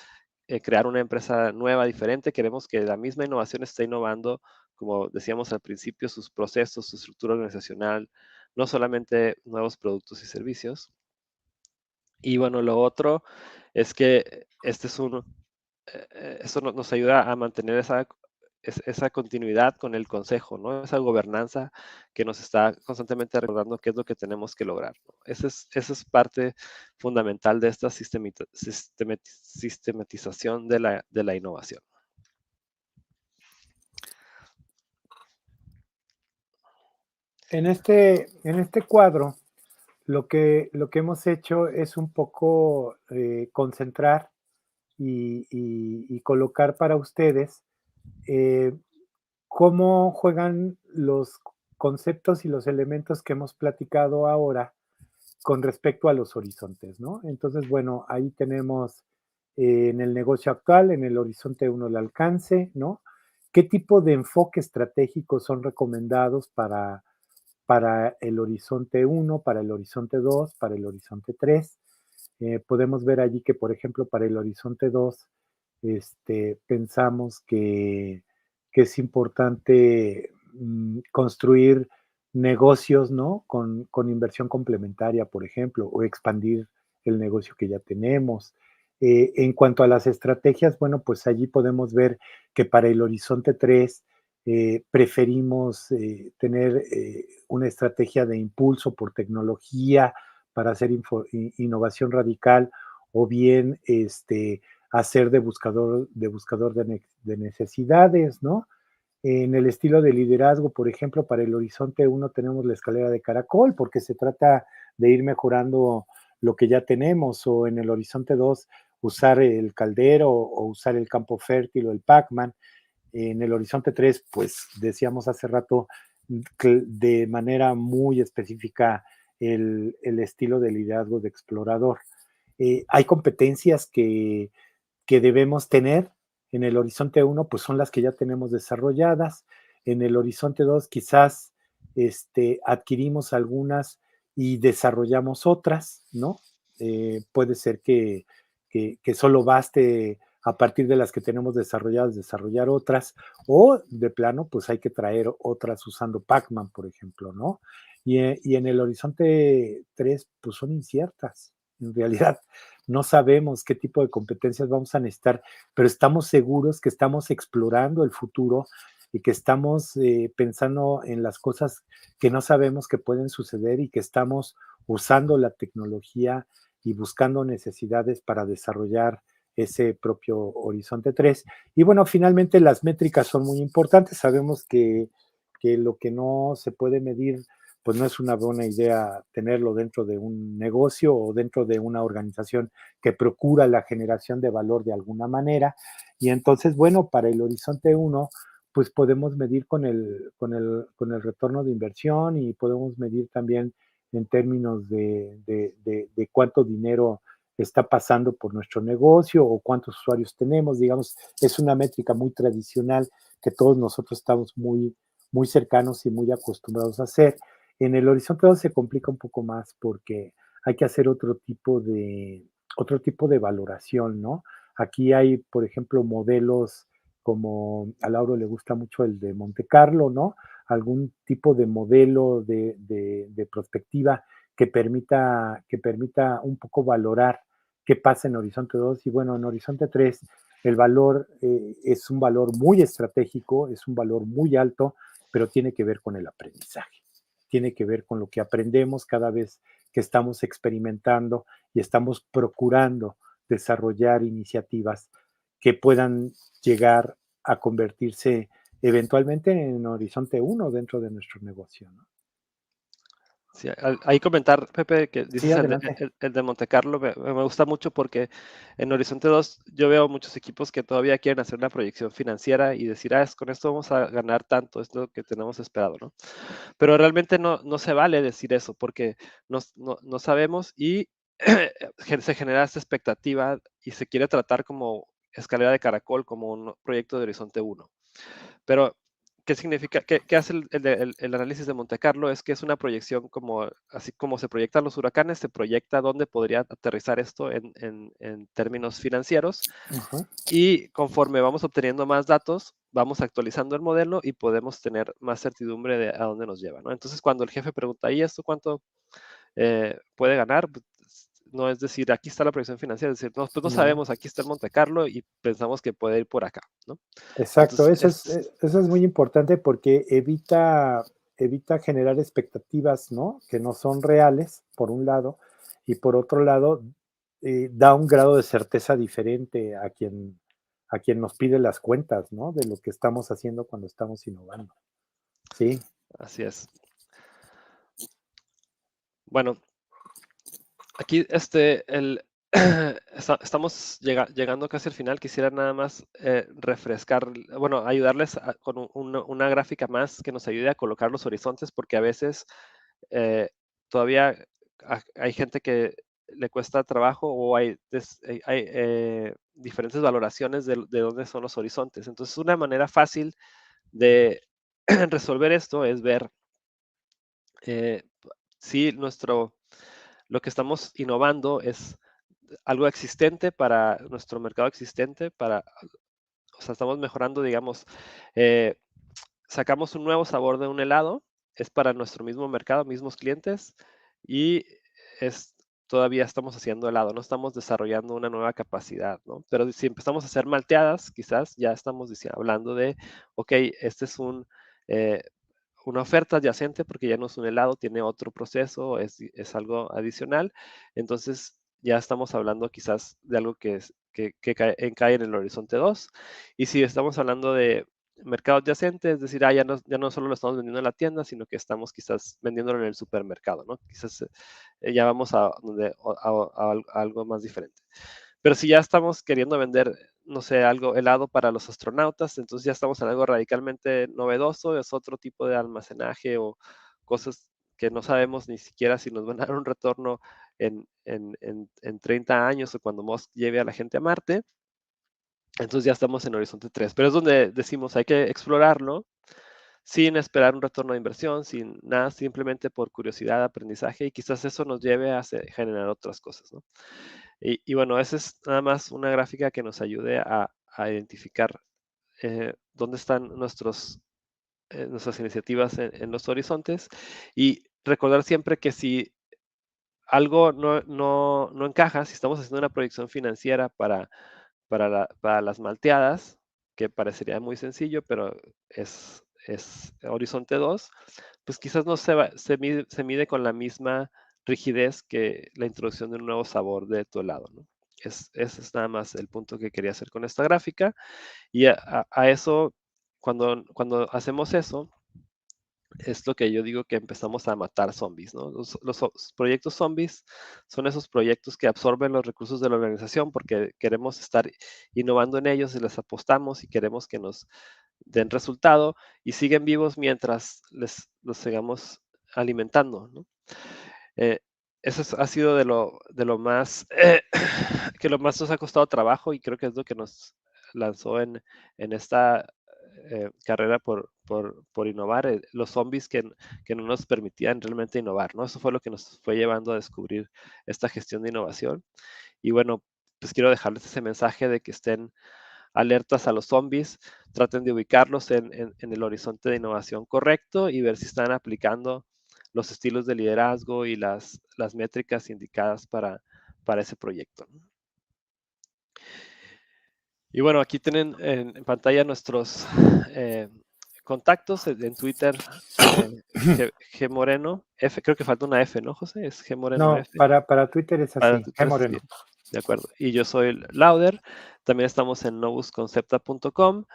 Speaker 1: crear una empresa nueva, diferente, queremos que la misma innovación esté innovando, como decíamos al principio, sus procesos, su estructura organizacional, no solamente nuevos productos y servicios. Y bueno, lo otro es que eso nos ayuda a mantener esa continuidad con el consejo, ¿no? Esa gobernanza que nos está constantemente recordando qué es lo que tenemos que lograr, ¿no? Esa es parte fundamental de esta sistematización de la innovación.
Speaker 2: En este cuadro, lo que hemos hecho es un poco concentrar y colocar para ustedes eh, cómo juegan los conceptos y los elementos que hemos platicado ahora con respecto a los horizontes, ¿no? Entonces, bueno, ahí tenemos en el negocio actual, en el horizonte 1 el alcance, ¿no? ¿Qué tipo de enfoque estratégico son recomendados para el horizonte 1, para el horizonte 2, para el horizonte 3? Podemos ver allí que, por ejemplo, para el horizonte 2, pensamos que es importante construir negocios, ¿no? Con inversión complementaria, por ejemplo, o expandir el negocio que ya tenemos. En cuanto a las estrategias, bueno, pues allí podemos ver que para el horizonte 3 preferimos tener una estrategia de impulso por tecnología para hacer innovación radical o bien hacer de necesidades, ¿no? En el estilo de liderazgo, por ejemplo, para el horizonte 1 tenemos la escalera de caracol, porque se trata de ir mejorando lo que ya tenemos, o en el horizonte 2 usar el caldero o usar el campo fértil o el Pac-Man. En el horizonte 3, pues decíamos hace rato, de manera muy específica el estilo de liderazgo de explorador. Hay competencias que debemos tener. En el horizonte 1, pues son las que ya tenemos desarrolladas. En el horizonte 2, quizás adquirimos algunas y desarrollamos otras, ¿no? Puede ser que solo baste a partir de las que tenemos desarrolladas, desarrollar otras, o de plano, pues hay que traer otras usando Pac-Man, por ejemplo, ¿no? Y en el horizonte 3, pues son inciertas. En realidad, no sabemos qué tipo de competencias vamos a necesitar, pero estamos seguros que estamos explorando el futuro y que estamos pensando en las cosas que no sabemos que pueden suceder y que estamos usando la tecnología y buscando necesidades para desarrollar ese propio horizonte 3. Y bueno, finalmente las métricas son muy importantes. Sabemos que lo que no se puede medir pues no es una buena idea tenerlo dentro de un negocio o dentro de una organización que procura la generación de valor de alguna manera. Y entonces, bueno, para el horizonte uno, pues podemos medir con el retorno de inversión y podemos medir también en términos de cuánto dinero está pasando por nuestro negocio o cuántos usuarios tenemos. Digamos, es una métrica muy tradicional que todos nosotros estamos muy cercanos y muy acostumbrados a hacer. En el horizonte 2 se complica un poco más porque hay que hacer otro tipo de valoración, ¿no? Aquí hay, por ejemplo, modelos como a Lauro le gusta mucho el de Monte Carlo, ¿no? Algún tipo de modelo de prospectiva que permita un poco valorar qué pasa en Horizonte 2 y bueno, en Horizonte 3 el valor es un valor muy estratégico, es un valor muy alto, pero tiene que ver con el aprendizaje, tiene que ver con lo que aprendemos cada vez que estamos experimentando y estamos procurando desarrollar iniciativas que puedan llegar a convertirse eventualmente en Horizonte 1 dentro de nuestro negocio, ¿no?
Speaker 1: Sí, ahí comentar, Pepe, que
Speaker 2: Sí,
Speaker 1: dices
Speaker 2: adelante.
Speaker 1: el de Monte Carlo, me gusta mucho porque en Horizonte 2 yo veo muchos equipos que todavía quieren hacer una proyección financiera y decir, con esto vamos a ganar tanto, es lo que tenemos esperado, ¿no? Pero realmente no se vale decir eso porque no sabemos y se genera esta expectativa y se quiere tratar como escalera de caracol, como un proyecto de Horizonte 1. Pero, ¿qué significa? ¿Qué hace el análisis de Monte Carlo? Es que es una proyección como, así como se proyectan los huracanes, se proyecta dónde podría aterrizar esto en términos financieros
Speaker 2: Ajá.
Speaker 1: y conforme vamos obteniendo más datos, vamos actualizando el modelo y podemos tener más certidumbre de a dónde nos lleva, ¿no? Entonces, cuando el jefe pregunta, ¿y esto cuánto puede ganar? Pues, no es decir, aquí está la proyección financiera, es decir, no, pues no
Speaker 2: No,
Speaker 1: sabemos, aquí está el Monte Carlo y pensamos que puede ir por acá, ¿no?
Speaker 2: exacto,
Speaker 1: Entonces,
Speaker 2: eso es muy importante porque evita generar expectativas, ¿no? Que no son reales, por un lado, y por otro lado, da un grado de certeza diferente a quien nos pide las cuentas, ¿no? De lo que estamos haciendo cuando estamos innovando. Sí,
Speaker 1: así es. Bueno, aquí estamos llegando casi al final. Quisiera nada más refrescar, bueno, ayudarles con una gráfica más que nos ayude a colocar los horizontes, porque a veces eh, todavía hay gente que le cuesta trabajo o hay diferentes valoraciones de dónde son los horizontes. Entonces, una manera fácil de resolver esto es ver eh, si lo que estamos innovando es algo existente para nuestro mercado existente, o sea, estamos mejorando, digamos, eh, sacamos un nuevo sabor de un helado, es para nuestro mismo mercado, mismos clientes, y es, todavía estamos haciendo helado, no estamos desarrollando una nueva capacidad, ¿no? Pero si empezamos a hacer malteadas, quizás ya estamos hablando de, ok, este es eh, una oferta adyacente porque ya no es un helado, tiene otro proceso, es algo adicional. Entonces ya estamos hablando quizás de algo que cae en el horizonte 2. Y si estamos hablando de mercado adyacente, es decir, ya no solo lo estamos vendiendo en la tienda, sino que estamos quizás vendiéndolo en el supermercado, ¿no? Quizás ya vamos a algo más diferente. Pero si ya estamos queriendo vender, no sé, algo helado para los astronautas, entonces ya estamos en algo radicalmente novedoso, es otro tipo de almacenaje o cosas que no sabemos ni siquiera si nos van a dar un retorno en 30 años o cuando Musk lleve a la gente a Marte. Entonces ya estamos en Horizonte 3, pero es donde decimos hay que explorarlo sin esperar un retorno de inversión, sin nada, simplemente por curiosidad, aprendizaje y quizás eso nos lleve a generar otras cosas, ¿no? Y bueno, esa es nada más una gráfica que nos ayude a identificar dónde están nuestras iniciativas en los horizontes y recordar siempre que si algo no encaja, si estamos haciendo una proyección financiera para las malteadas, que parecería muy sencillo, pero es horizonte 2, pues quizás no se mide con la misma rigidez que la introducción de un nuevo sabor de tu helado, ¿no? Ese es nada más el punto que quería hacer con esta gráfica. Y a eso, cuando hacemos eso, es lo que yo digo que empezamos a matar zombies, ¿no? Proyectos zombies son esos proyectos que absorben los recursos de la organización porque queremos estar innovando en ellos y les apostamos y queremos que nos den resultado y siguen vivos mientras los sigamos alimentando, ¿no? Eh, ha sido de lo más que lo más nos ha costado trabajo y creo que es lo que nos lanzó en esta carrera por innovar, los zombies que no nos permitían realmente innovar, ¿no? Eso fue lo que nos fue llevando a descubrir esta gestión de innovación. Y bueno, pues quiero dejarles ese mensaje de que estén alertas a los zombies, traten de ubicarlos en el horizonte de innovación correcto y ver si están aplicando los estilos de liderazgo y las métricas indicadas para ese proyecto, ¿no? Y bueno, aquí tienen en pantalla nuestros contactos en Twitter, G Moreno, F, creo que falta una F, ¿no, José? Es G Moreno
Speaker 2: No,
Speaker 1: F.
Speaker 2: para Twitter es
Speaker 1: Para
Speaker 2: así, G
Speaker 1: Twitter es así,
Speaker 2: Moreno.
Speaker 1: de acuerdo. Y yo soy Lauder, también estamos en novusconcepta.com,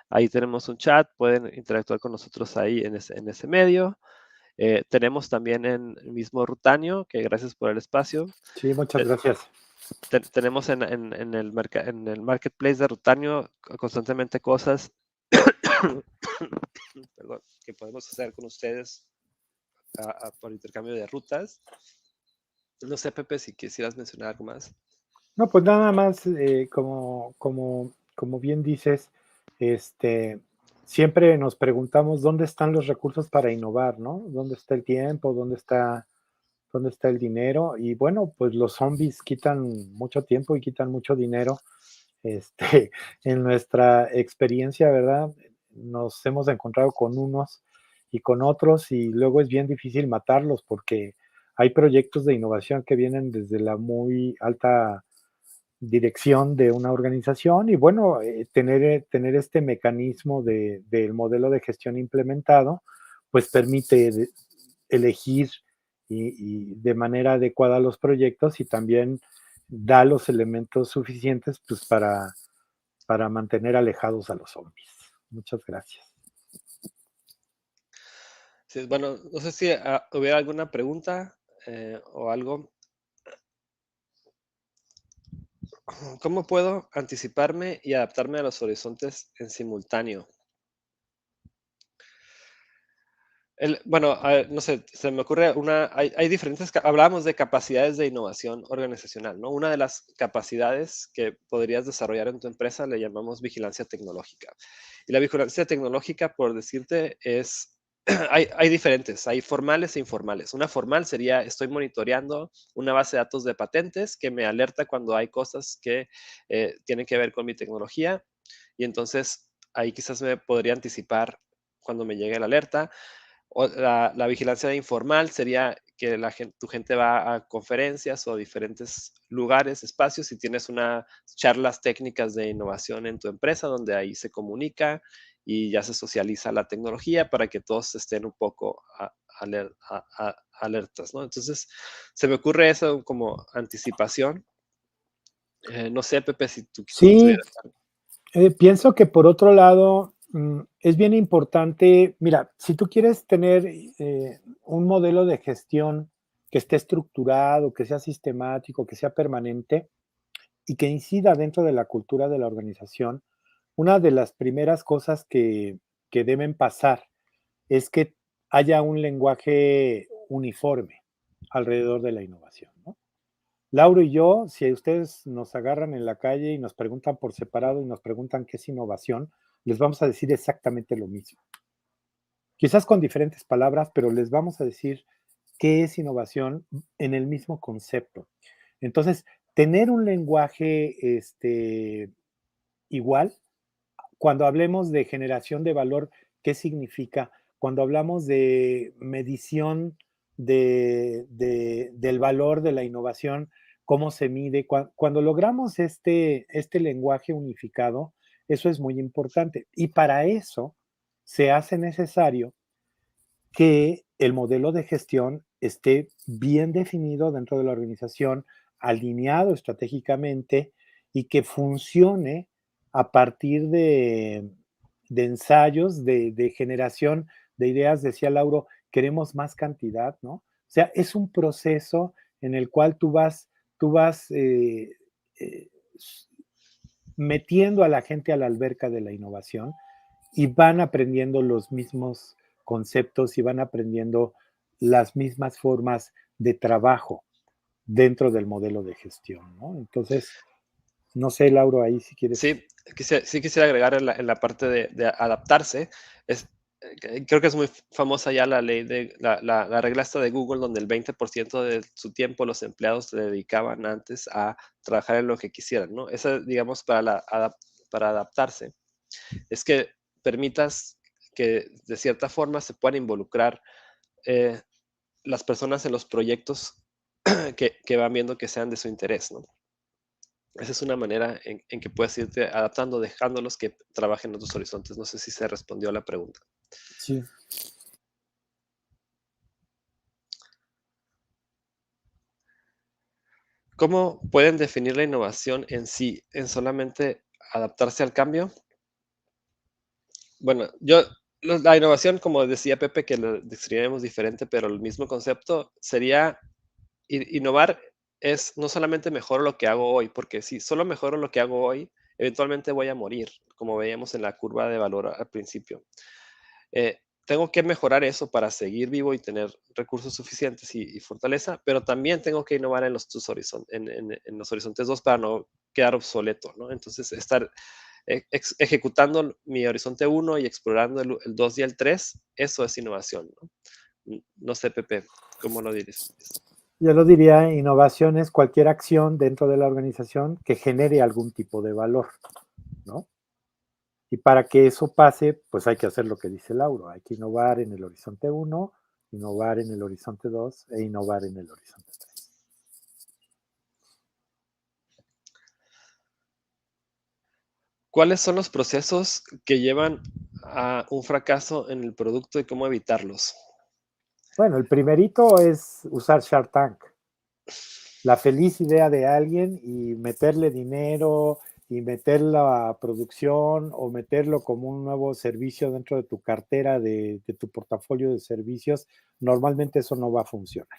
Speaker 1: ahí tenemos un chat, pueden interactuar con nosotros ahí en ese medio. Tenemos también en el mismo Rutanio, que gracias por el espacio.
Speaker 2: Sí, muchas gracias.
Speaker 1: Tenemos en el marketplace de Rutanio constantemente cosas perdón, que podemos hacer con ustedes por intercambio de rutas. No sé, Pepe, si quisieras mencionar algo más.
Speaker 2: No, pues nada más, como bien dices, siempre nos preguntamos dónde están los recursos para innovar, ¿no? ¿Dónde está el tiempo? ¿Dónde está el dinero? Y bueno, pues los zombies quitan mucho tiempo y quitan mucho dinero. En nuestra experiencia, ¿verdad? Nos hemos encontrado con unos y con otros y luego es bien difícil matarlos porque hay proyectos de innovación que vienen desde la muy alta dirección de una organización y bueno, tener este mecanismo del modelo de gestión implementado, pues permite elegir y de manera adecuada los proyectos y también da los elementos suficientes pues, para mantener alejados a los zombies. Muchas gracias.
Speaker 1: Sí, bueno, no sé si hubiera alguna pregunta o algo. ¿Cómo puedo anticiparme y adaptarme a los horizontes en simultáneo? Bueno, no sé, se me ocurre hay diferentes, hablábamos de capacidades de innovación organizacional, ¿no? Una de las capacidades que podrías desarrollar en tu empresa le llamamos vigilancia tecnológica. Y la vigilancia tecnológica, por decirte, hay diferentes, hay formales e informales. Una formal sería, estoy monitoreando una base de datos de patentes que me alerta cuando hay cosas que tienen que ver con mi tecnología y entonces ahí quizás me podría anticipar cuando me llegue la alerta. O la vigilancia informal sería que tu gente va a conferencias o diferentes lugares, espacios, y tienes unas charlas técnicas de innovación en tu empresa donde ahí se comunica y ya se socializa la tecnología para que todos estén un poco alertas, ¿no? Entonces, se me ocurre eso como anticipación. No sé, Pepe, si
Speaker 2: Sí,
Speaker 1: tuvieras algo.
Speaker 2: pienso que por otro lado, es bien importante, mira, si tú quieres tener un modelo de gestión que esté estructurado, que sea sistemático, que sea permanente y que incida dentro de la cultura de la organización, una de las primeras cosas que deben pasar es que haya un lenguaje uniforme alrededor de la innovación, ¿no? Lauro y yo, si ustedes nos agarran en la calle y nos preguntan por separado y nos preguntan qué es innovación, les vamos a decir exactamente lo mismo. Quizás con diferentes palabras, pero les vamos a decir qué es innovación en el mismo concepto. Entonces, tener un lenguaje igual, cuando hablemos de generación de valor, ¿qué significa? Cuando hablamos de medición del valor de la innovación, ¿cómo se mide? Cuando logramos este lenguaje unificado, eso es muy importante. Y para eso se hace necesario que el modelo de gestión esté bien definido dentro de la organización, alineado estratégicamente y que funcione a partir de ensayos de generación de ideas, decía Lauro, queremos más cantidad, ¿no? O sea, es un proceso en el cual tú vas eh, metiendo a la gente a la alberca de la innovación y van aprendiendo los mismos conceptos y van aprendiendo las mismas formas de trabajo dentro del modelo de gestión, ¿no? Entonces, no sé, Lauro, ahí si quieres.
Speaker 1: Sí, sí quisiera agregar en la parte de adaptarse. Es, creo que es muy famosa ya la ley de la regla esta de Google, donde el 20% de su tiempo los empleados le dedicaban antes a trabajar en lo que quisieran, ¿no? Esa, digamos, para adaptarse, es que permitas que de cierta forma se puedan involucrar eh, las personas en los proyectos que van viendo que sean de su interés, ¿no? Esa es una manera en que puedes irte adaptando, dejándolos que trabajen en tus horizontes. No sé si se respondió a la pregunta.
Speaker 2: Sí.
Speaker 1: ¿Cómo pueden definir la innovación en sí? ¿En solamente adaptarse al cambio? Bueno, la innovación, como decía Pepe, que lo describimos diferente, pero el mismo concepto sería innovar es no solamente mejoro lo que hago hoy, porque si solo mejoro lo que hago hoy, eventualmente voy a morir, como veíamos en la curva de valor al principio. Tengo que mejorar eso para seguir vivo y tener recursos suficientes y fortaleza, pero también tengo que innovar en en los horizontes 2 para no quedar obsoleto, ¿no? Entonces, estar ejecutando mi horizonte uno y explorando el 2 y el 3, eso es innovación, ¿no? No sé, Pepe, ¿cómo lo dices?
Speaker 2: Yo lo diría, innovación es cualquier acción dentro de la organización que genere algún tipo de valor, ¿no? Y para que eso pase, pues hay que hacer lo que dice Lauro, hay que innovar en el horizonte uno, innovar en el horizonte 2 e innovar en el horizonte 3.
Speaker 1: ¿Cuáles son los procesos que llevan a un fracaso en el producto y cómo evitarlos?
Speaker 2: Bueno, el primerito es usar Shark Tank, la feliz idea de alguien y meterle dinero y meterlo a producción o meterlo como un nuevo servicio dentro de tu cartera, de tu portafolio de servicios, normalmente eso no va a funcionar.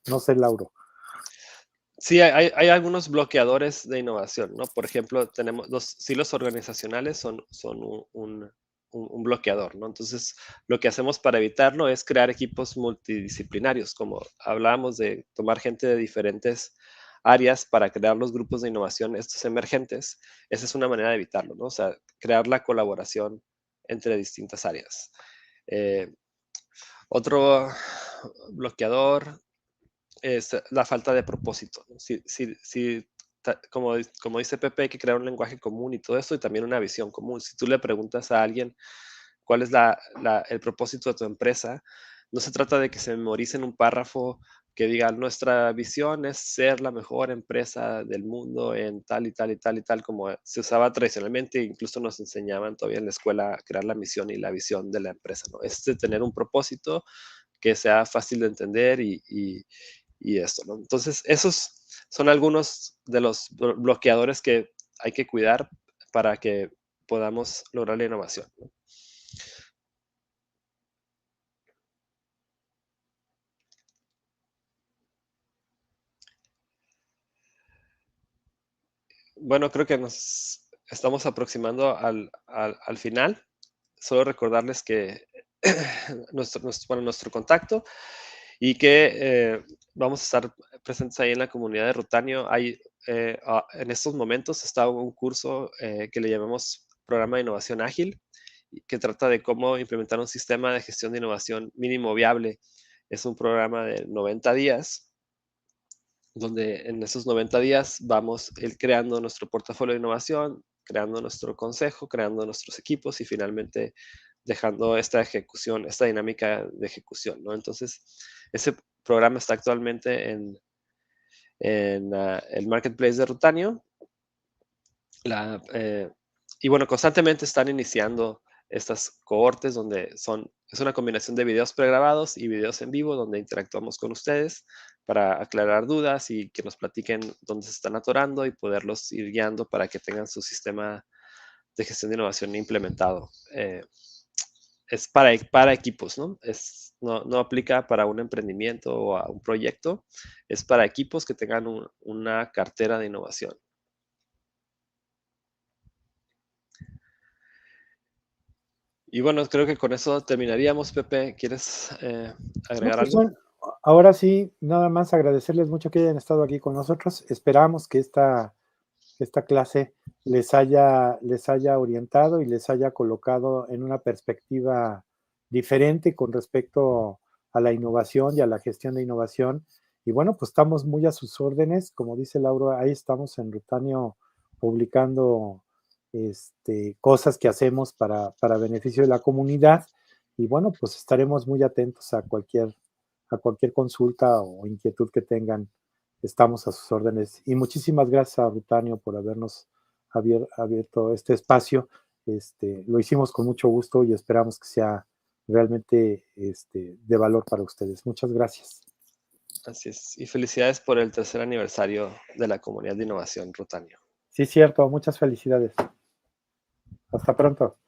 Speaker 2: No sé, Lauro.
Speaker 1: Sí, hay algunos bloqueadores de innovación, ¿no? Por ejemplo, tenemos los silos organizacionales son un bloqueador, ¿no? Entonces, lo que hacemos para evitarlo es crear equipos multidisciplinarios, como hablábamos de tomar gente de diferentes áreas para crear los grupos de innovación, estos emergentes. Esa es una manera de evitarlo, ¿no? O sea, crear la colaboración entre distintas áreas. Eh, otro bloqueador es la falta de propósito, ¿no? Como dice Pepe, hay que crear un lenguaje común y todo esto, y también una visión común. Si tú le preguntas a alguien cuál es el propósito de tu empresa, no se trata de que se memoricen un párrafo que diga, nuestra visión es ser la mejor empresa del mundo en tal y tal y tal y tal, como se usaba tradicionalmente, incluso nos enseñaban todavía en la escuela a crear la misión y la visión de la empresa, ¿no? Es de tener un propósito que sea fácil de entender y esto, ¿no? Entonces, esos son algunos de los bloqueadores que hay que cuidar para que podamos lograr la innovación, ¿no? Bueno, creo que nos estamos aproximando al final. Solo recordarles que bueno, nuestro contacto y que vamos a estar presentes ahí en la comunidad de Rutanio. En estos momentos está un curso que le llamamos Programa de Innovación Ágil, que trata de cómo implementar un sistema de gestión de innovación mínimo viable. Es un programa de 90 días, donde en esos 90 días vamos a ir creando nuestro portafolio de innovación, creando nuestro consejo, creando nuestros equipos y finalmente dejando esta ejecución, esta dinámica de ejecución, ¿no? Entonces, ese programa está actualmente en el marketplace de Rutanio. La, eh, y bueno, constantemente están iniciando estas cohortes es una combinación de videos pregrabados y videos en vivo donde interactuamos con ustedes para aclarar dudas y que nos platiquen dónde se están atorando y poderlos ir guiando para que tengan su sistema de gestión de innovación implementado. es para equipos, ¿no? No aplica para un emprendimiento o a un proyecto, es para equipos que tengan una cartera de innovación. Y bueno, creo que con eso terminaríamos, Pepe. ¿Quieres
Speaker 2: No,
Speaker 1: agregar
Speaker 2: pues
Speaker 1: algo?
Speaker 2: ahora sí, nada más agradecerles mucho que hayan estado aquí con nosotros. Esperamos que esta clase les haya orientado y les haya colocado en una perspectiva diferente con respecto a la innovación y a la gestión de innovación. Y bueno, pues estamos muy a sus órdenes. Como dice Laura, ahí estamos en Rutanio publicando cosas que hacemos para beneficio de la comunidad. Y bueno, pues estaremos muy atentos a cualquier consulta o inquietud que tengan. Estamos a sus órdenes. Y muchísimas gracias a Rutanio por habernos abierto este espacio. Lo hicimos con mucho gusto y esperamos que sea realmente de valor para ustedes. Muchas gracias.
Speaker 1: Así es. Y felicidades por el tercer aniversario de la comunidad de innovación Rutanio.
Speaker 2: Sí, cierto. Muchas felicidades. Hasta pronto.